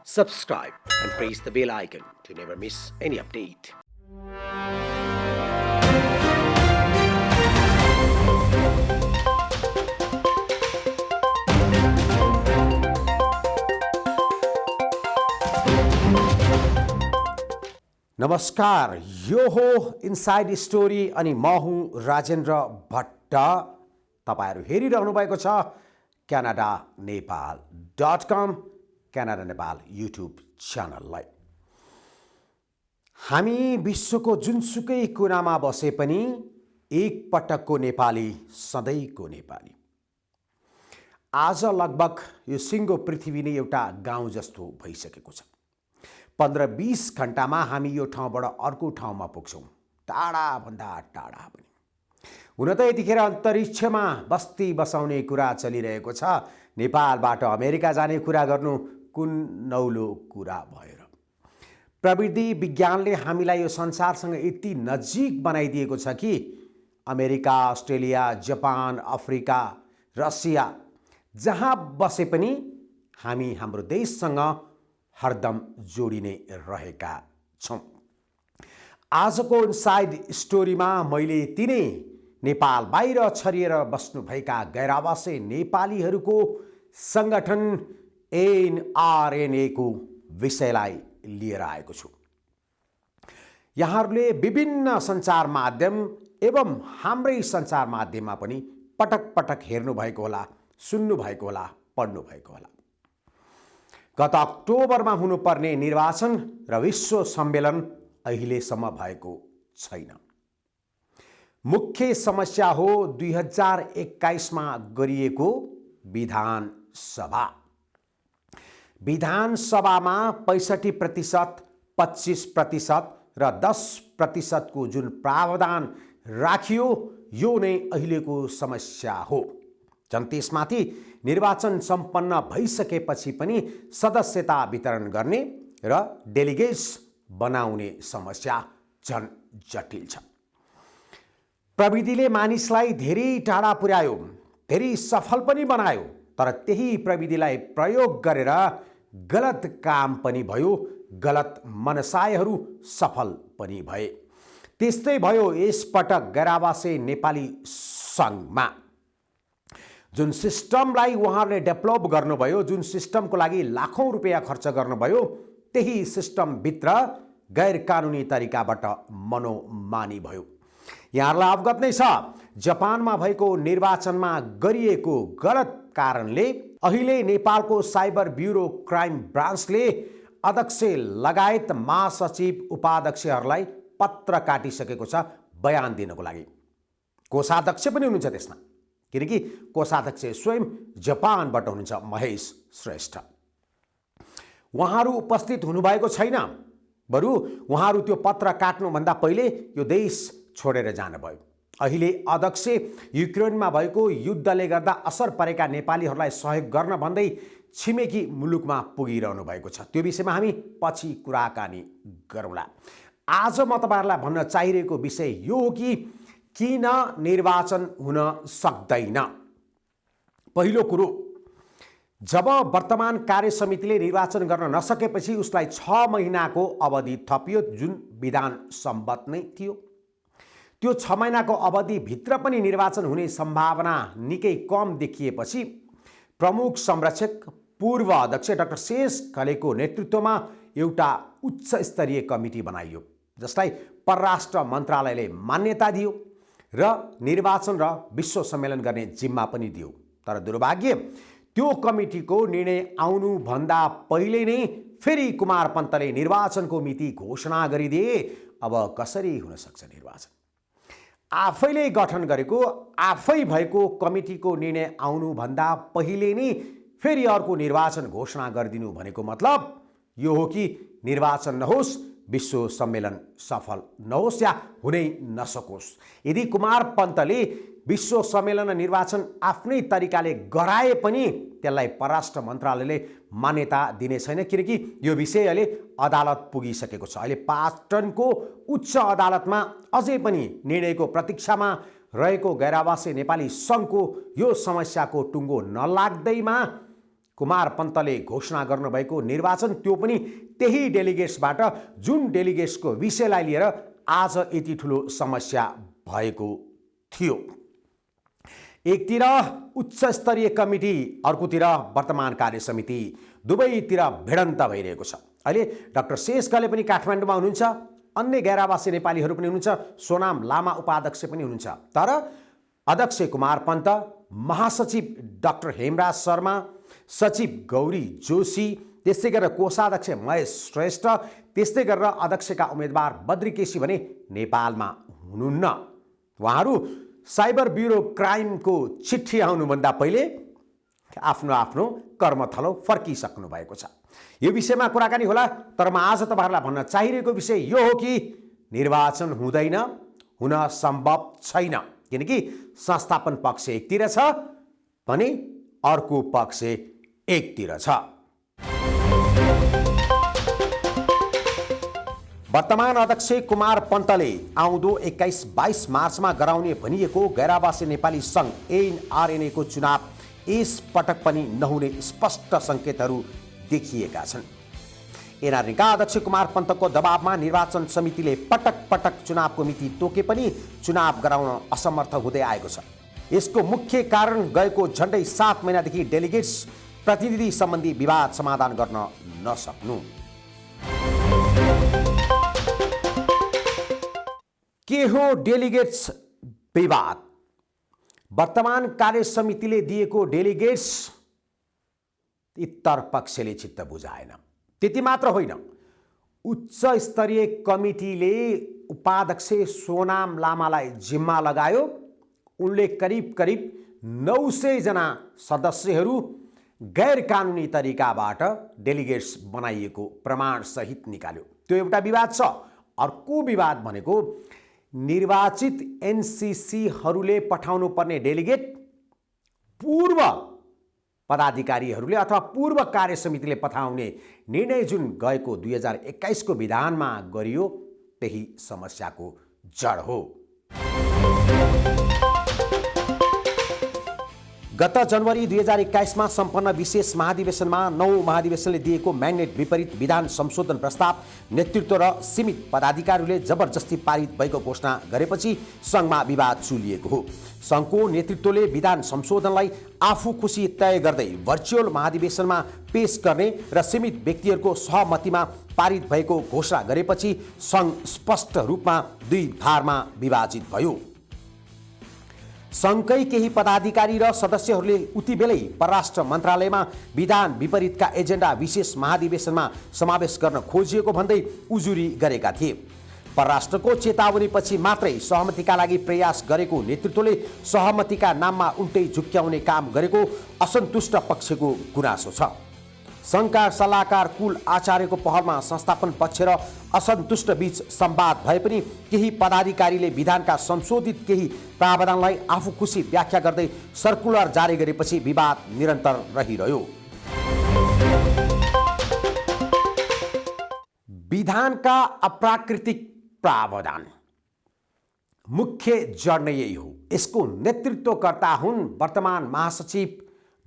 subscribe and press the bell icon to never miss any update. नमस्कार, यो हो inside story अनि म हुँ राजेन्द्र भट्ट। तपाईहरु हेरिरहनु भएको छ canada.nepal.com क्यानाडा नेपाल युट्युब च्यानललाई। हामी विश्वको जुनसुकै कुनामा बसे पनि एक पटकको नेपाली सधैँको नेपाली। आज लगभग यो सिङ्गो पृथ्वी नै एउटा गाउँ जस्तो भइसकेको छ। 15-20 घण्टामा हामी यो ठाउँबाट अर्को ठाउँमा पुग्छौँ, टाढा भन्दा टाढा पनि। हुन त यतिखेर अन्तरिक्षमा बस्ती बसाउने कुरा चलिरहेको छ। नेपालबाट अमेरिका जाने कुरा गर्नु कुन नौलो कुरा भयो र। प्रविधि विज्ञानले हामीलाई यो संसारसँग यति नजिक बनाइदिएको छ कि America, Australia, Japan, Africa, Russia जहाँ बसे पनि हामी हाम्रो देशसँग हरदम जोडिने रहेका छौं। आजको इनसाइड स्टोरीमा मैले तिनै नेपाल बाहिर छरिएर बस्नुभएका गैरआवासी नेपालीहरूको संगठन एनआरएनए को विषयलाई लिएर आएको छु। यहाँहरूले विभिन्न सञ्चार माध्यम एवं हाम्रै सञ्चार माध्यममा पनि पटक पटक हेर्नु भएको होला, सुन्नु भएको होला, पढ्नु भएको होला। गत अक्टोबरमा हुनुपर्ने निर्वाचन र विश्व सम्मेलन अहिलेसम्म भएको छैन। मुख्य समस्या हो 2021 मा गरिएको विधान सभा। विधानसभामा 65%, 25% र 10% को जुन प्रावधान राखियो यो नै अहिलेको समस्या हो। झन् त्यसमाथि निर्वाचन सम्पन्न भइसकेपछि पनि सदस्यता वितरण गर्ने र डेलिगेट्स बनाउने समस्या झन् जटिल छ। प्रविधिले मानिसलाई धेरै टाढा पुर्यायो, धेरै सफल पनि बनायो, तर त्यही प्रविधिलाई प्रयोग गरेर गलत काम पनि भयो, गलत मनसायहरू सफल पनि भए। त्यस्तै भयो यसपटक गैरआवासी नेपाली सङ्घमा। जुन सिस्टमलाई उहाँहरूले डेभलप गर्नुभयो, जुन सिस्टमको लागि लाखौं रुपैयाँ खर्च गर्नुभयो, त्यही सिस्टमभित्र गैर कानुनी तरिकाबाट मनोमानी भयो। यहाँहरूलाई अवगत नै छ, जापानमा भएको निर्वाचनमा गरिएको गलत कारणले अहिले नेपालको साइबर ब्युरो क्राइम ब्रान्चले अध्यक्ष लगायत महासचिव उपाध्यक्षहरूलाई पत्र काटिसकेको छ बयान दिनको लागि। कोषाध्यक्ष पनि हुनुहुन्छ त्यसमा, किनकि कोषाध्यक्ष स्वयं जापानबाट हुनुहुन्छ महेश श्रेष्ठ। उहाँहरू उपस्थित हुनुभएको छैन, बरु उहाँहरू त्यो पत्र काट्नुभन्दा पहिले यो देश छोडेर जानुभयो। अहिले अध्यक्ष युक्रेनमा भएको युद्धले गर्दा असर परेका नेपालीहरूलाई सहयोग गर्न भन्दै छिमेकी मुलुकमा पुगिरहनु भएको छ। त्यो विषयमा हामी पछि कुराकानी गरौँला। आज म तपाईहरुलाई भन्न चाहिरहेको विषय यो हो कि किन निर्वाचन हुन सक्दैन। पहिलो कुरो, जब वर्तमान कार्य समितिले निर्वाचन गर्न नसकेपछि उसलाई 6 महिनाको अवधि थपियो, जुन विधान सम्मत नै थियो। त्यो 6 महिनाको अवधिभित्र पनि निर्वाचन हुने सम्भावना निकै कम देखिएपछि प्रमुख संरक्षक पूर्व अध्यक्ष डाक्टर शेष खलेको नेतृत्वमा एउटा उच्च स्तरीय कमिटी बनाइयो, जसलाई परराष्ट्र मन्त्रालयले मान्यता दियो र निर्वाचन र विश्व सम्मेलन गर्ने जिम्मा पनि दियो। तर दुर्भाग्य, त्यो कमिटीको निर्णय आउनुभन्दा पहिले नै फेरि कुमार पन्तले निर्वाचनको मिति घोषणा गरिदिए। अब कसरी हुन सक्छ निर्वाचन? आफैले गठन गरेको, आफै भएको कमिटीको निर्णय आउनुभन्दा पहिले नै फेरि अर्को निर्वाचन घोषणा गरिदिनु भनेको मतलब यो हो कि निर्वाचन नहोस्, विश्व सम्मेलन सफल नहोस् या हुनै नसकोस्। यदि कुमार पन्तले विश्व सम्मेलन निर्वाचन आफ्नै तरिकाले गराए पनि त्यसलाई परराष्ट्र मन्त्रालयले मान्यता दिने छैन, किनकि यो विषय अहिले अदालत पुगिसकेको छ। अहिले पाटनको उच्च अदालतमा अझै पनि निर्णयको प्रतीक्षामा रहेको गैरआवासी नेपाली सङ्घको यो समस्याको टुङ्गो नलाग्दैमा कुमार पन्तले घोषणा गर्नुभएको निर्वाचन त्यो पनि त्यही डेलिगेट्सबाट जुन डेलिगेट्सको विषयलाई लिएर आज यति ठुलो समस्या भएको थियो। एकतिर उच्च स्तरीय कमिटी, अर्कोतिर वर्तमान कार्य समिति, दुवैतिर भिडन्त भइरहेको छ। अहिले डाक्टर शेषकाले पनि काठमाडौँमा हुनुहुन्छ, अन्य गैर आवासीय नेपालीहरू पनि हुनुहुन्छ, सोनाम लामा उपाध्यक्ष पनि हुनुहुन्छ। तर अध्यक्ष कुमार पन्त, महासचिव डाक्टर हेमराज शर्मा, सचिव गौरी जोशी, त्यस्तै गरेर कोषाध्यक्ष महेश श्रेष्ठ, त्यस्तै गरेर अध्यक्षका उम्मेदवार बद्री केसी भने नेपालमा हुनुहुन्न। उहाँहरू साइबर ब्युरो क्राइमको चिठी आउनुभन्दा पहिले आफ्नो आफ्नो कर्मथलो फर्किसक्नु भएको छ। यो विषयमा कुराकानी होला, तर म आज तपाईहरुलाई भन्न चाहिरहेको विषय यो हो कि निर्वाचन हुँदैन, हुन सम्भव छैन, किनकि संस्थापन पक्ष एकतिर छ भने अर्को पक्ष एकतिर छ। वर्तमान अध्यक्ष कुमार पन्तले आउँदो 21-22 मार्चमा गराउने भनिएको गैरआवासीय नेपाली सङ्घ एनआरएनए को चुनाव यस पटक पनि नहुने स्पष्ट सङ्केतहरू देखिएका छन्। एनआरएनएका अध्यक्ष कुमार पन्तको दबावमा निर्वाचन समितिले पटक पटक चुनावको मिति तोके पनि चुनाव गराउन असमर्थ हुँदै आएको छ। यसको मुख्य कारण गएको झन्डै 7 महिनादेखि डेलिगेट्स प्रतिनिधि सम्बन्धी विवाद समाधान गर्न नसक्नु। के हो डेलिगेट्स विवाद? वर्तमान कार्य समितिले दिएको डेलिगेट्स इतर पक्षले चित्त बुझाएन। त्यति मात्र होइन, उच्च स्तरीय कमिटीले उपाध्यक्ष सोनाम लामालाई जिम्मा लगायो। उनले करिब 900 जना सदस्यहरू गैर कानुनी तरिकाबाट डेलिगेट्स बनाइएको प्रमाण सहित निकाल्यो। त्यो एउटा विवाद छ। अर्को विवाद भनेको निर्वाचित एनसीसीहरूले पठाउनु पर्ने डेलिगेट पूर्व पदाधिकारीहरूले अथवा पूर्व कार्य समितिले पठाउने निर्णय जुन गएको 2021 को विधानमा गरियो, त्यही समस्याको जड हो। गत जनवरी 2021 मा सम्पन्न विशेष महाधिवेशनमा 9 महाधिवेशनले दिएको म्यान्डेट विपरीत विधान संशोधन प्रस्ताव नेतृत्व र सीमित पदाधिकारीहरूले जबरजस्ती पारित भएको घोषणा गरेपछि सङ्घमा विवाद चुलिएको हो। सङ्घको नेतृत्वले विधान संशोधनलाई आफू खुसी तय गर्दै भर्चुअल महाधिवेशनमा पेश गर्ने र सीमित व्यक्तिहरूको सहमतिमा पारित भएको घोषणा गरेपछि सङ्घ स्पष्ट रूपमा दुई धारमा विभाजित भयो। सङ्घकै केही पदाधिकारी र सदस्यहरूले उति बेलै परराष्ट्र मन्त्रालयमा विधान विपरीतका एजेन्डा विशेष महाधिवेशनमा समावेश गर्न खोजिएको भन्दै उजुरी गरेका थिए। परराष्ट्रको चेतावनीपछि मात्रै सहमतिका लागि प्रयास गरेको नेतृत्वले सहमतिका नाममा उल्टै झुक्क्याउने काम गरेको असन्तुष्ट पक्षको गुनासो छ। सङ्घका सल्लाहकार कुल आचार्यको पहलमा संस्थापन पक्ष र असन्तुष्ट बीच संवाद भए पनि केही पदाधिकारीले विधानका संशोधित केही प्रावधानलाई आफू खुसी व्याख्या गर्दै सर्कुलर जारी गरेपछि विवाद निरन्तर रहिरह्यो। विधानका अप्राकृतिक प्रावधान मुख्य जड नै यही हो। यसको नेतृत्वकर्ता हुन् वर्तमान महासचिव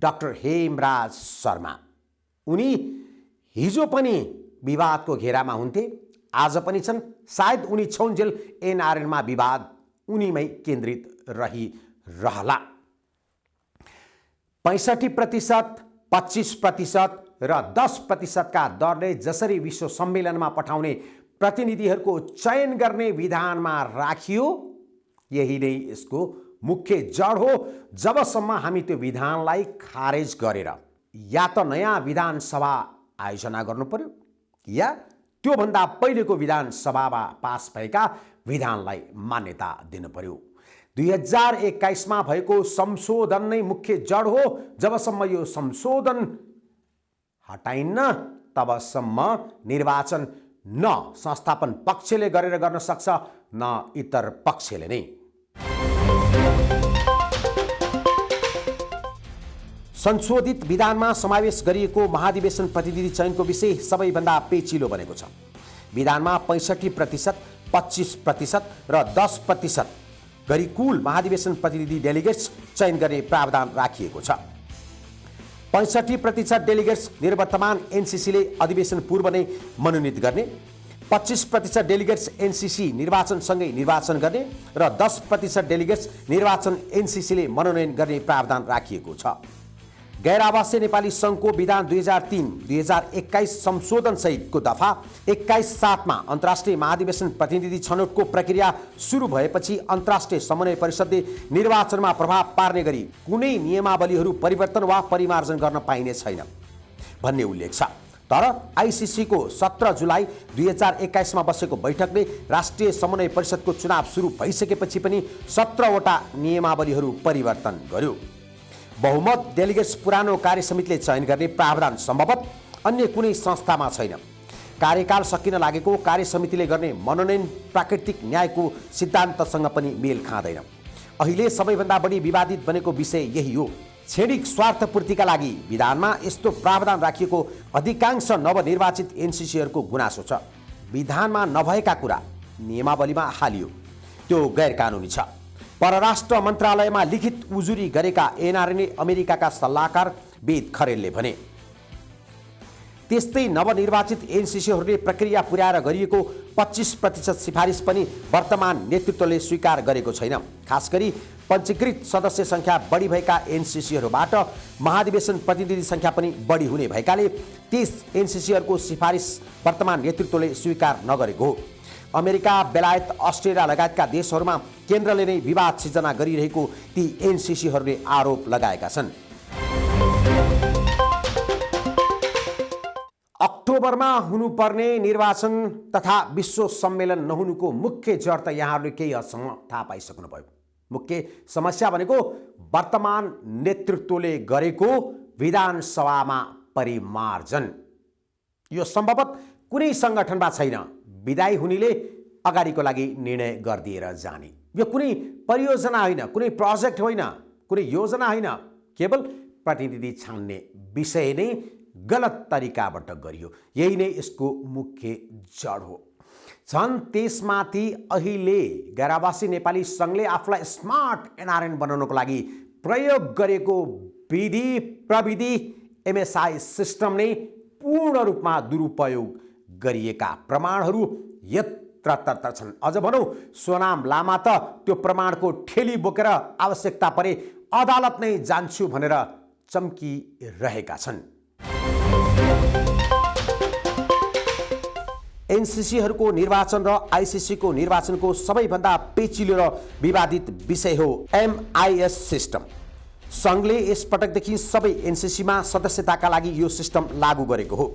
डाक्टर हेमराज शर्मा। उनी हिजो पनि विवादको घेरामा हुन्थे, आज पनि छन्। सायद उनी छौन्जेल एनआरएनमा विवाद उनीमै केन्द्रित रहिरहला। 65%, 25% र 10% का दरले जसरी विश्व सम्मेलनमा पठाउने प्रतिनिधिहरूको चयन गर्ने विधानमा राखियो, यही नै यसको मुख्य जड हो। जबसम्म हामी त्यो विधानलाई खारेज गरेर या त नयाँ विधान सभा आयोजना गर्नु पर्यो या त्योभन्दा पहिलेको विधान सभामा पास भएका विधानलाई मान्यता दिनु पर्यो। 2021 मा भएको संशोधन नै मुख्य जड हो। जबसम्म यो संशोधन हटाइन्न तबसम्म निर्वाचन न संस्थापन पक्षले गरेर गर्न सक्छ न इतर पक्षले नै। संशोधित विधानमा समावेश गरिएको महाधिवेशन प्रतिनिधि चयनको विषय सबैभन्दा पेचिलो बनेको छ। विधानमा 65%, 25% र 10% गरी कुल महाधिवेशन प्रतिनिधि डेलिगेट्स चयन गर्ने प्रावधान राखिएको छ। 65% डेलिगेट्स निर्वर्तमान एनसीसीले अधिवेशन पूर्व नै मनोनित गर्ने, 25% डेलिगेट्स एनसीसी निर्वाचनसँगै निर्वाचन गर्ने र 10% डेलिगेट्स निर्वाचन एनसीसीले मनोनयन गर्ने प्रावधान राखिएको छ। गैर आवासीय नेपाली सङ्घको विधान 2003-2021 संशोधन सहितको दफा 21-7 अन्तर्राष्ट्रिय महाधिवेशन प्रतिनिधि छनौटको प्रक्रिया सुरु भएपछि अन्तर्राष्ट्रिय समन्वय परिषदले निर्वाचनमा प्रभाव पार्ने गरी कुनै नियमावलीहरू परिवर्तन वा परिमार्जन गर्न पाइने छैन भन्ने उल्लेख छ। तर आइसिसीको 17 जुलाई 2021 मा बसेको बैठकले राष्ट्रिय समन्वय परिषदको चुनाव सुरु भइसकेपछि पनि 17 वटा नियमावलीहरू परिवर्तन गर्यो। बहुमत डेलिगेट्स पुरानो कार्यसमितिले चयन गर्ने प्रावधान सम्भवतः अन्य कुनै संस्थामा छैन। कार्यकाल सकिन लागेको कार्यसमितिले गर्ने मनोनयन प्राकृतिक न्यायको सिद्धान्तसँग पनि मेल खाँदैन। अहिले सबैभन्दा बढी विवादित बनेको विषय यही हो। क्षणिक स्वार्थपूर्तिका लागि विधानमा यस्तो प्रावधान राखिएको अधिकांश नवनिर्वाचित एनसीसीहरूको गुनासो छ। विधानमा नभएका कुरा नियमावलीमा हालियो, त्यो गैर कानुनी छ। परराष्ट्र मन्त्रालयमा लिखित उजुरी गरेका एनआरएनए अमेरिकाका सल्लाहकार वेद खरेलले भने त्यस्तै नवनिर्वाचित एनसीसीहरूले प्रक्रिया पुर्याएर गरिएको 25% सिफारिस पनि वर्तमान नेतृत्वले स्वीकार गरेको छैन। खास गरी पञ्जीकृत सदस्य सङ्ख्या बढी भएका एनसीसीहरूबाट महाधिवेशन प्रतिनिधि सङ्ख्या पनि बढी हुने भएकाले त्यस एनसीसीहरूको सिफारिस वर्तमान नेतृत्वले स्वीकार नगरेको हो। अमेरिका, बेलायत, अस्ट्रेलिया लगायतका देशहरूमा केन्द्रले नै विवाद सिर्जना गरिरहेको ती एनसीसीहरूले आरोप लगाएका छन्। अक्टोबरमा हुनुपर्ने निर्वाचन तथा विश्व सम्मेलन नहुनुको मुख्य जड त यहाँहरूले केही हदसम्म थाहा पाइसक्नुभयो। मुख्य समस्या भनेको वर्तमान नेतृत्वले गरेको विधानसभामा परिमार्जन। यो सम्भवतः कुनै सङ्गठनमा छैन। विदायी हुनेले अगाडिको लागि निर्णय गरिदिएर जाने। यो कुनै परियोजना होइन, कुनै प्रोजेक्ट होइन, कुनै योजना होइन, केवल प्रतिनिधि छान्ने विषय नै गलत तरिकाबाट गरियो। यही नै यसको मुख्य जड हो। झन् त्यसमाथि अहिले गैर-आवासी नेपाली सङ्घले आफूलाई स्मार्ट एनआरएन बनाउनको लागि प्रयोग गरेको विधि प्रविधि एमएसआई सिस्टम नै पूर्ण रूपमा दुरुपयोग गरिएका प्रमाणहरू यत्रतत्र छन्। अझ भनौँ सोनाम लामा त त्यो प्रमाणको ठेली बोकेर आवश्यकता परे अदालत नै जान्छु भनेर चम्किरहेका छन्। एनसीसीहरूको निर्वाचन र आइसिसीको निर्वाचनको सबैभन्दा पेचिलो र विवादित विषय हो एमआइएस सिस्टम। सङ्घले यसपटकदेखि सबै एनसीसीमा सदस्यताका लागि यो सिस्टम लागू गरेको हो।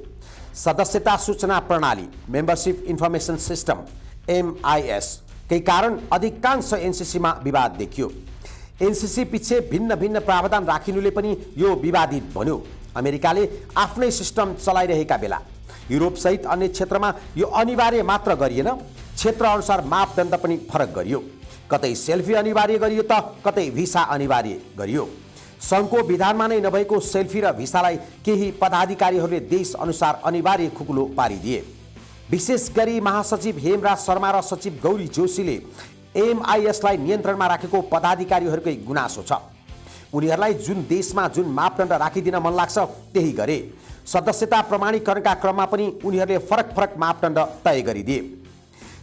सदस्यता सूचना प्रणाली मेम्बरसिप इन्फर्मेसन सिस्टम एमआइएस कै कारण अधिकांश एनसीसीमा विवाद देखियो। एनसीसी पछि भिन्न भिन्न प्रावधान राखिनुले पनि यो विवादित बन्यो। अमेरिकाले आफ्नै सिस्टम चलाइरहेका बेला युरोपसहित अन्य क्षेत्रमा यो अनिवार्य मात्र गरिएन, क्षेत्रअनुसार मापदण्ड पनि फरक गरियो। कतै सेल्फी अनिवार्य गरियो त कतै भिसा अनिवार्य गरियो। सङ्घको विधानमा नै नभएको सेल्फी र भिसालाई केही पदाधिकारीहरूले देश अनुसार अनिवार्य खुकुलो पारिदिए। विशेष गरी महासचिव हेमराज शर्मा र सचिव गौरी जोशीले एमआइएसलाई नियन्त्रणमा राखेको पदाधिकारीहरूकै गुनासो छ। उनीहरूलाई जुन देशमा जुन मापदण्ड राखिदिन मन लाग्छ त्यही गरे। सदस्यता प्रमाणीकरणका क्रममा पनि उनीहरूले फरक फरक मापदण्ड तय गरिदिए।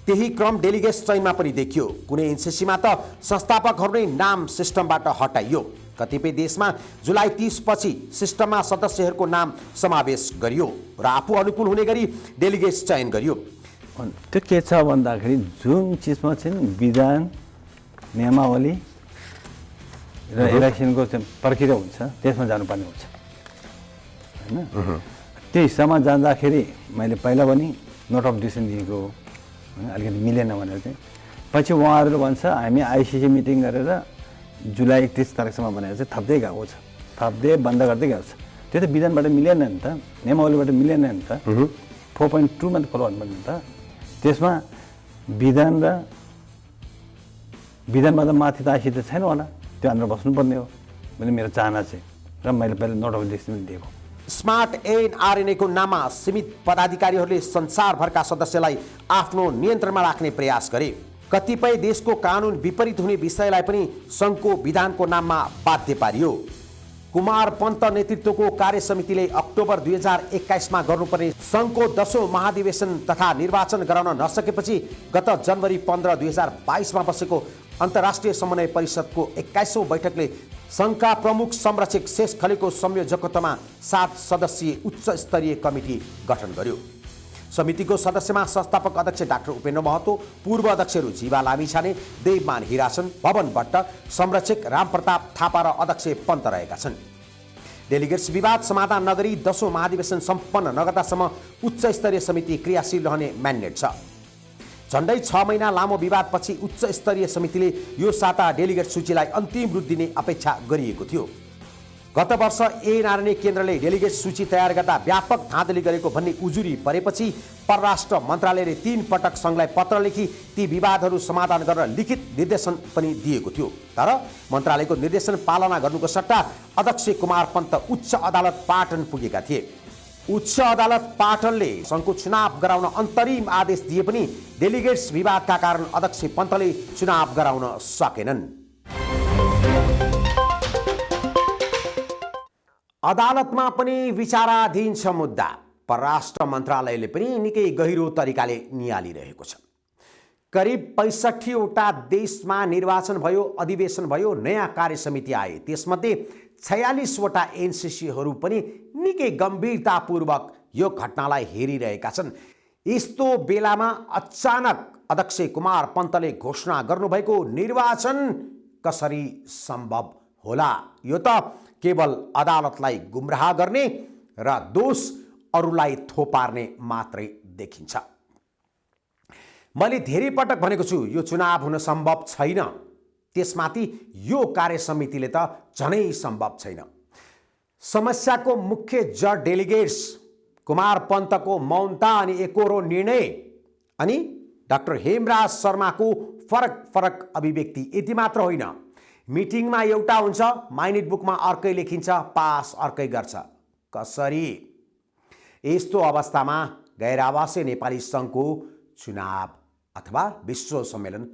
त्यही क्रम डेलिगेट्स चयनमा पनि देखियो। कुनै एनसीसीमा त संस्थापकहरू नै नाम सिस्टमबाट हटाइयो। कतिपय देशमा जुलाई 30 पछि सिस्टममा सदस्यहरूको नाम समावेश गरियो र आफू अनुकूल हुने गरी डेलिगेट्स चयन गरियो। त्यो के छ भन्दाखेरि जुन चिजमा चाहिँ विधान नियमावली र इलेक्सनको चाहिँ प्रक्रिया हुन्छ त्यसमा जानुपर्ने हुन्छ होइन। त्यो हिस्सामा जाँदाखेरि मैले पहिला पनि नोट अफ डिसिसन दिएको होइन, अलिकति मिलेन भनेर चाहिँ पछि उहाँहरूले भन्छ हामी आइसिसी मिटिङ गरेर जुलाई 31 तारिकसम्म भनेर चाहिँ थप्दै गएको छ, थप्दै बन्द गर्दै गएको छ। त्यो त विधानबाट मिलेन नि त, नियमावलीबाट मिलेन नि त। 4.2 मा त फलो भन्नु नि त। त्यसमा विधान र विधानमा त माथि त आइसिसी त छैन होला, त्यो हाम्रो बस्नुपर्ने हो भने मेरो चाहना चाहिँ, र मैले पहिला नोट अफ डिसिसन दिएको। स्मार्ट एनआरएनएको नाममा सीमित पदाधिकारीहरूले संसारभरका सदस्यलाई आफ्नो नियन्त्रणमा राख्ने प्रयास गरे। कतिपय देशको कानुन विपरीत हुने विषयलाई पनि सङ्घको विधानको नाममा बाध्य पारियो। कुमार पन्त नेतृत्वको कार्यसमितिले अक्टोबर 2021मा गर्नुपर्ने सङ्घको 10औं महाधिवेशन तथा निर्वाचन गराउन नसकेपछि गत जनवरी 15, 2022मा बसेको अन्तर्राष्ट्रिय समन्वय परिषदको 21औं बैठकले सङ्घका प्रमुख संरक्षक शेष खलेको संयोजकत्वमा 7 सदस्यीय उच्च स्तरीय कमिटी गठन गर्यो। समितिको सदस्यमा संस्थापक अध्यक्ष डाक्टर उपेन्द्र महतो, पूर्व अध्यक्षहरू जीवा लामिछाने, देवमान हिरासन, भवन भट्ट, संरक्षक रामप्रताप थापा र अध्यक्ष पन्त रहेका छन्। डेलिगेट्स विवाद समाधान नगरी 10औं महाधिवेशन सम्पन्न नगर्दासम्म उच्च स्तरीय समिति क्रियाशील रहने म्यान्डेट छ। झण्डै 6 महिना लामो विवादपछि उच्च स्तरीय समितिले यो साता डेलिगेट सूचीलाई अन्तिम रूप दिने अपेक्षा गरिएको थियो। गत वर्ष नारायणी केन्द्रले डेलिगेट सूची तयार गर्दा व्यापक धाँधली गरेको भन्ने उजुरी परेपछि परराष्ट्र मन्त्रालयले 3 पटक सङ्घलाई पत्र लेखी ती विवादहरू समाधान गर्न लिखित निर्देशन पनि दिएको थियो। तर मन्त्रालयको निर्देशन पालना गर्नुको सट्टा अध्यक्ष कुमार पन्त उच्च अदालत पाटन पुगेका थिए। उच्च अदालत पाटनले सङ्घको चुनाव गराउन अन्तरिम आदेश दिए पनि डेलिगेट्स विवादका कारण अध्यक्ष पन्तले चुनाव गराउन सकेनन्। अदालतमा पनि विचाराधीन छ मुद्दा। परराष्ट्र मन्त्रालयले पनि निकै गहिरो तरिकाले नियालिरहेको छ। करिब 65वटा देशमा निर्वाचन भयो, अधिवेशन भयो, नयाँ कार्यसमिति आए। त्यसमध्ये 46वटा एनसिसीहरू पनि निकै गम्भीरतापूर्वक यो घटनालाई हेरिरहेका छन्। यस्तो बेलामा अचानक अध्यक्ष कुमार पन्तले घोषणा गर्नुभएको निर्वाचन कसरी सम्भव होला? यो त केवल अदालतलाई गुमराह गर्ने र दोष अरूलाई थोपार्ने मात्रै देखिन्छ। मैले धेरै पटक भनेको छु, यो चुनाव हुन सम्भव छैन। त्यसमाथि यो कार्यसमितिले त झनै सम्भव छैन। समस्याको मुख्य जड डेलिगेट्स कुमार पन्तको मौनता अनि एकोरो निर्णय अनि डाक्टर हेमराज शर्माको फरक अभिव्यक्ति यति मात्र होइन। मिटिङमा एउटा हुन्छ, माइनेट बुकमा अर्कै लेखिन्छ, पास अर्कै गर्छ। कसरी? यस्तो अवस्थामा गैर आवासीय नेपाली सङ्घको चुनाव अथवा विश्व सम्मेलन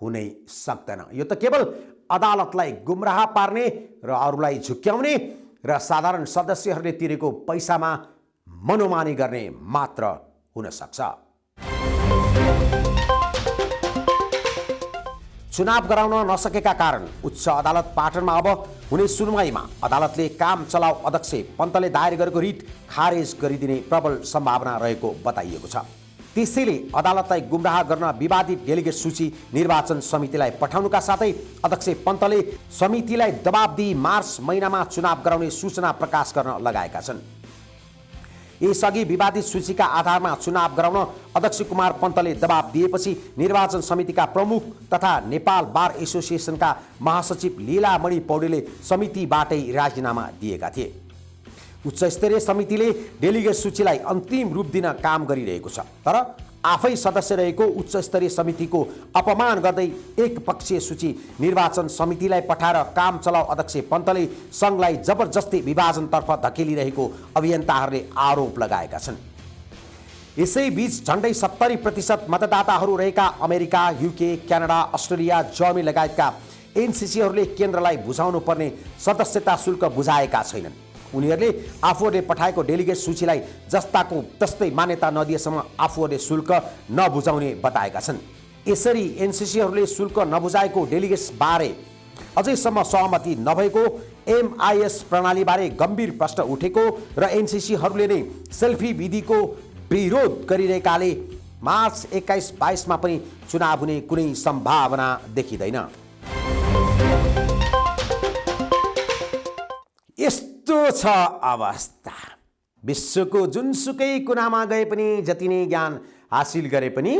हुनै सक्दैन। यो त केवल अदालतलाई गुमराह पार्ने र अरूलाई झुक्क्याउने र साधारण सदस्यहरूले तिरेको पैसामा मनोमानी गर्ने मात्र हुन सक्छ। चुनाव गराउन नसकेका कारण उच्च अदालत पाटनमा अब हुने सुनवाईमा अदालतले काम चलाउ अध्यक्ष पन्तले दायर गरेको रिट खारेज गरिदिने प्रबल सम्भावना रहेको बताइएको छ। त्यसैले अदालतलाई गुमराह गर्न विवादित डेलिगेट सूची निर्वाचन समितिलाई पठाउनुका साथै अध्यक्ष पन्तले समितिलाई दबाब दिई मार्च महिनामा चुनाव गराउने सूचना प्रकाश गर्न लगाएका छन्। यसअघि विवादित सूचीका आधारमा चुनाव गराउन अध्यक्ष कुमार पन्तले दबाब दिएपछि निर्वाचन समितिका प्रमुख तथा नेपाल बार एसोसिएसनका महासचिव लीलामणि पौडेलले समितिबाटै राजीनामा दिएका थिए। उच्च स्तरीय समितिले डेलिगेट सूचीलाई अन्तिम रूप दिन काम गरिरहेको छ। तर आफै सदस्य रहेको उच्च स्तरीय समितिको अपमान गर्दै एकपक्षीय सूची निर्वाचन समितिलाई पठाएर काम चलाउ अध्यक्ष पन्तले सङ्घलाई जबरजस्ती विभाजनतर्फ धकेलिरहेको अभियन्ताहरूले आरोप लगाएका छन्। यसैबीच झण्डै 70% मतदाताहरू रहेका America, UK, Canada, Australia, Germany लगायतका एनसिसीहरूले केन्द्रलाई बुझाउनु पर्ने सदस्यता शुल्क बुझाएका छैनन्। उनीहरूले आफूहरूले पठाएको डेलिगेट सूचीलाई जस्ताको तस्तै मान्यता नदिएसम्म आफूहरूले शुल्क नबुझाउने बताएका छन्। यसरी एनसिसीहरूले शुल्क नबुझाएको डेलिगेट्स बारे अझैसम्म सहमति नभएको, एमआइएस प्रणालीबारे गम्भीर प्रश्न उठेको र एनसिसीहरूले नै सेल्फी विधिको विरोध गरिरहेकाले मार्च 21-22मा पनि चुनाव हुने कुनै सम्भावना देखिँदैन। यस्तो छ अवस्था। विश्वको जुनसुकै कुनामा गए पनि, जति नै ज्ञान हासिल गरे पनि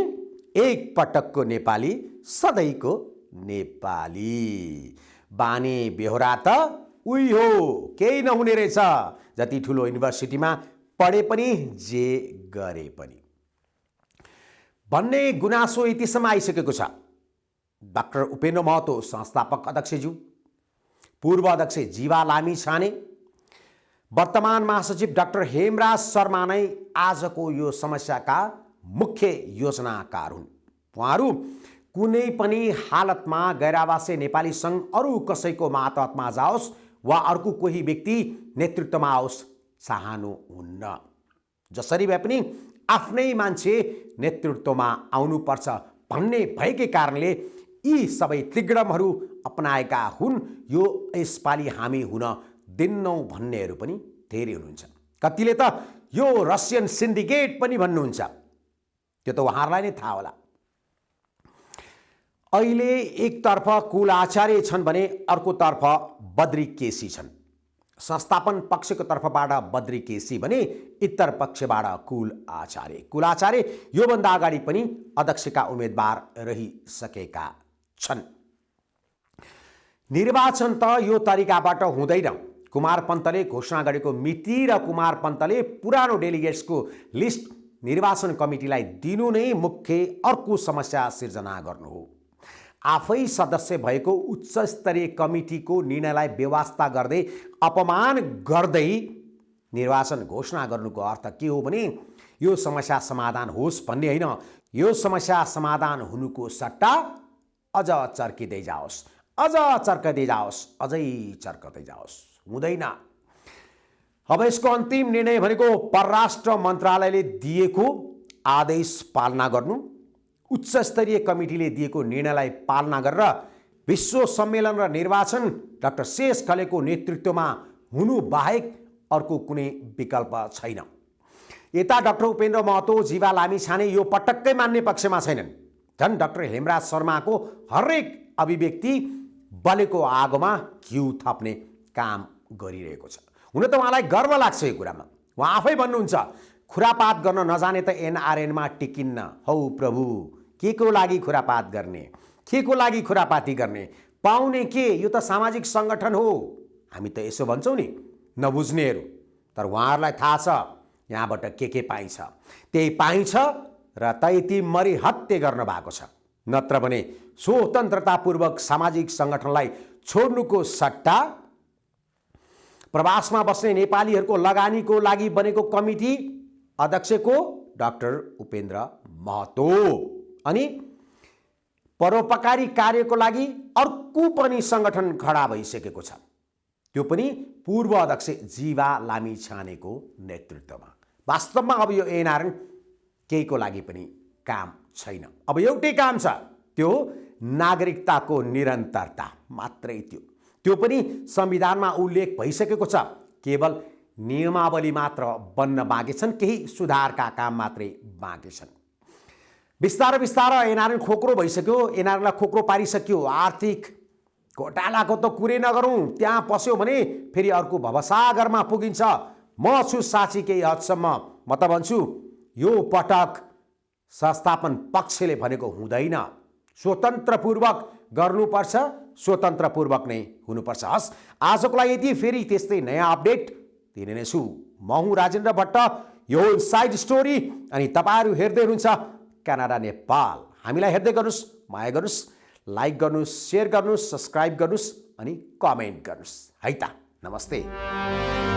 एक पटकको नेपाली सधैँको नेपाली। बानी बेहोरा त उही हो, केही नहुने रहेछ। जति ठुलो युनिभर्सिटीमा पढे पनि जे गरे पनि भन्ने गुनासो यतिसम्म आइसकेको छ। डाक्टर उपेन्द्र महतो संस्थापक अध्यक्षज्यू, पूर्व अध्यक्ष जीवा लामिछाने, वर्तमान महासचिव डाक्टर हेमराज शर्मा नै आजको यो समस्याका मुख्य योजनाकार हुन्। उहाँहरू कुनै पनि हालतमा गैर आवासीय नेपाली सङ्घ अरू कसैको मातहतमा जाओस्, वा अर्को कोही व्यक्ति नेतृत्वमा आओस् चाहनुहुन्न। जसरी भए पनि आफ्नै मान्छे नेतृत्वमा आउनुपर्छ भन्ने भएकै कारणले यी सबै त्रिगुणमहरू अपनाएका हुन्। यो यसपालि हामी हुन दिन्नौँ भन्नेहरू पनि धेरै हुनुहुन्छ। कतिले त यो रसियन सिन्डिकेट पनि भन्नुहुन्छ, त्यो त उहाँहरूलाई नै थाहा होला। अहिले एकतर्फ कुल आचार्य छन् भने अर्कोतर्फ बद्री केसी छन्। संस्थापन पक्षको तर्फबाट बद्री केसी भने इतर पक्षबाट कुल आचार्य। कुल आचार्य योभन्दा अगाडि पनि अध्यक्षका उम्मेदवार रहिसकेका छन्। निर्वाचन त यो तरिकाबाट हुँदैन। कुमार पन्तले घोषणा गरेको मिति र कुमार पन्तले पुरानो डेलिगेट्सको लिस्ट निर्वाचन कमिटीलाई दिनु नै मुख्य अर्को समस्या सिर्जना गर्नु हो। आफै सदस्य भएको उच्च स्तरीय कमिटीको निर्णयलाई बेवास्ता गर्दै अपमान गर्दै निर्वाचन घोषणा गर्नुको अर्थ के हो भने यो समस्या समाधान होस् भन्ने होइन, यो समस्या समाधान हुनुको सट्टा अझ चर्किँदै जाओस्, अझ चर्कदै जाओस्, अझै चर्कदै जाओस्। हुँदैन। अब यसको अन्तिम निर्णय भनेको परराष्ट्र मन्त्रालयले दिएको आदेश पालना गर्नु, उच्च स्तरीय कमिटीले दिएको निर्णयलाई पालना गरेर विश्व सम्मेलन र निर्वाचन डाक्टर शेष खलेको नेतृत्वमा हुनु बाहेक अर्को कुनै विकल्प छैन। यता डाक्टर उपेन्द्र महतो, जीवा लामिछाने यो पटक्कै मान्ने पक्षमा छैनन्। झन् डाक्टर हेमराज शर्माको हरेक अभिव्यक्ति बलेको आगोमा घिउ थप्ने काम गरिरहेको छ। हुन त उहाँलाई गर्व लाग्छ यो कुरामा। उहाँ आफै भन्नुहुन्छ, खुरापात गर्न नजाने त एनआरएनमा टिकिन्न। हौ प्रभु, के को लागि खुरापात गर्ने, के को लागि खुरापाती गर्ने, पाउने के? यो त सामाजिक सङ्गठन हो। हामी त यसो भन्छौँ नि, नबुझ्नेहरू। तर उहाँहरूलाई थाहा छ यहाँबाट के पाइन्छ। त्यही पाइन्छ र तैती मरी हत्या गर्न भएको छ। नत्र भने स्वतन्त्रतापूर्वक सामाजिक सङ्गठनलाई छोड्नुको सट्टा प्रवासमा बस्ने नेपालीहरूको लगानीको लागि बनेको कमिटी अध्यक्षको डाक्टर उपेन्द्र महतो अनि परोपकारी कार्यको लागि अर्को पनि सङ्गठन खडा भइसकेको छ, त्यो पनि पूर्व अध्यक्ष जीवा लामिछानेको नेतृत्वमा। वास्तवमा अब यो एनआरएन केहीको लागि पनि काम छैन। अब एउटै काम छ, त्यो नागरिकताको निरन्तरता मात्रै। त्यो पनि संविधानमा उल्लेख भइसकेको छ। केवल नियमावली मात्र बन्न बाँकी छन्, केही सुधारका काम मात्रै बाँकी छन्। बिस्तारै बिस्तारै एनआरएन खोक्रो भइसक्यो, एनआरएनलाई खोक्रो पारिसक्यो। आर्थिक घोटालाको त कुरै नगरौँ, त्यहाँ पस्यो भने फेरि अर्को भवसागरमा पुगिन्छ। म छु साँच्ची केही हदसम्म। म त भन्छु यो पटक संस्थापन पक्षले भनेको हुँदैन। स्वतन्त्रपूर्वक गर्नुपर्छ, स्वतन्त्रपूर्वक नै हुनुपर्छ। हस्, आजको लागि यति। फेरि त्यस्तै नयाँ अपडेट दिने नै छु। म हुँ राजेन्द्र भट्ट, यो इनसाइड स्टोरी। अनि तपाईँहरू हेर्दै हुनुहुन्छ क्यानाडा नेपाल। हामीलाई हेर्दै गर्नुहोस्, माया गर्नुहोस्, लाइक गर्नुहोस्, सेयर गर्नुहोस्, सब्सक्राइब गर्नुहोस् अनि कमेन्ट गर्नुहोस् है त। नमस्ते।